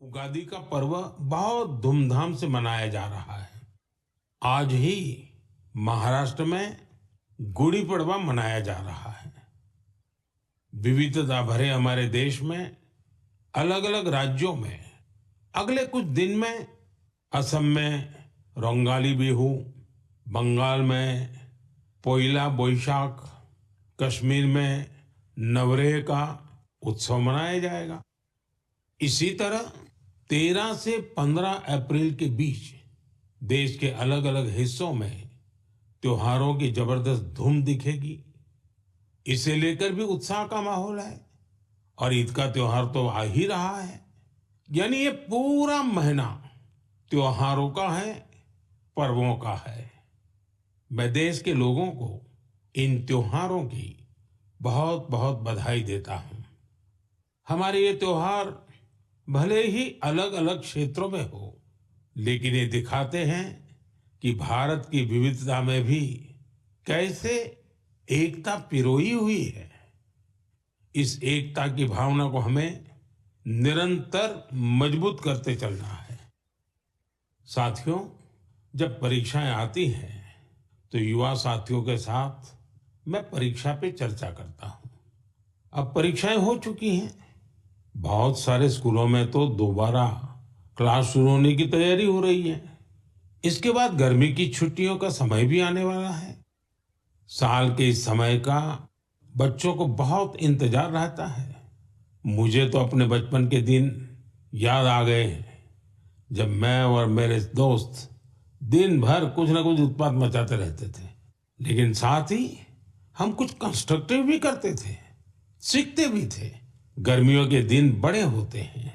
उगादी का पर्व बहुत धूमधाम से मनाया जा रहा है। आज ही महाराष्ट्र में गुड़ी पड़वा मनाया जा रहा है। विविधता भरे हमारे देश में अलग अलग राज्यों में अगले कुछ दिन में असम में रोंगाली बिहू, बंगाल में पोइला बोईशाख, कश्मीर में नवरेह का उत्सव मनाया जाएगा। इसी तरह 13 से 15 अप्रैल के बीच देश के अलग अलग हिस्सों में त्योहारों की जबरदस्त धूम दिखेगी। इसे लेकर भी उत्साह का माहौल है और ईद का त्योहार तो आ ही रहा है। यानी ये पूरा महीना त्योहारों का है, पर्वों का है। मैं देश के लोगों को इन त्योहारों की बहुत बहुत बधाई देता हूं। हमारे ये त्योहार भले ही अलग अलग क्षेत्रों में हो, लेकिन ये दिखाते हैं कि भारत की विविधता में भी कैसे एकता पिरोई हुई है। इस एकता की भावना को हमें निरंतर मजबूत करते चलना है। साथियों, जब परीक्षाएं आती हैं तो युवा साथियों के साथ मैं परीक्षा पे चर्चा करता हूं। अब परीक्षाएं हो चुकी हैं। बहुत सारे स्कूलों में तो दोबारा क्लास शुरू होने की तैयारी हो रही है। इसके बाद गर्मी की छुट्टियों का समय भी आने वाला है। साल के इस समय का बच्चों को बहुत इंतजार रहता है। मुझे तो अपने बचपन के दिन याद आ गए हैं, जब मैं और मेरे दोस्त दिन भर कुछ ना कुछ उत्पात मचाते रहते थे। लेकिन साथ ही हम कुछ कंस्ट्रक्टिव भी करते थे, सीखते भी थे। गर्मियों के दिन बड़े होते हैं।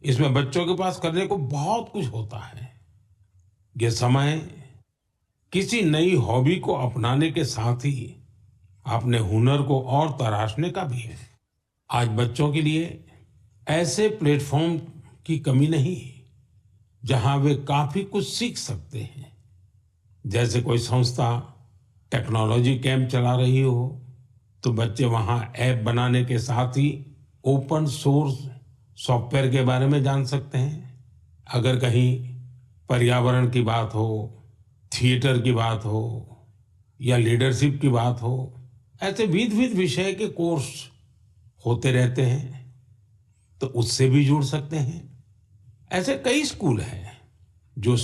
इसमें बच्चों के पास करने को बहुत कुछ होता है। ये समय किसी नई हॉबी को अपनाने के साथ ही अपने हुनर को और तराशने का भी है। आज बच्चों के लिए ऐसे प्लेटफॉर्म की कमी नहीं, जहां वे काफी कुछ सीख सकते हैं। जैसे कोई संस्था टेक्नोलॉजी कैंप चला रही हो तो बच्चे वहां ऐप बनाने के साथ ही ओपन सोर्स सॉफ्टवेयर के बारे में जान सकते हैं। अगर कहीं पर्यावरण की बात हो, थिएटर की बात हो या लीडरशिप की बात हो, ऐसे विविध विषय के कोर्स होते रहते हैं, तो उससे भी जुड़ सकते हैं। ऐसे कई स्कूल हैं जो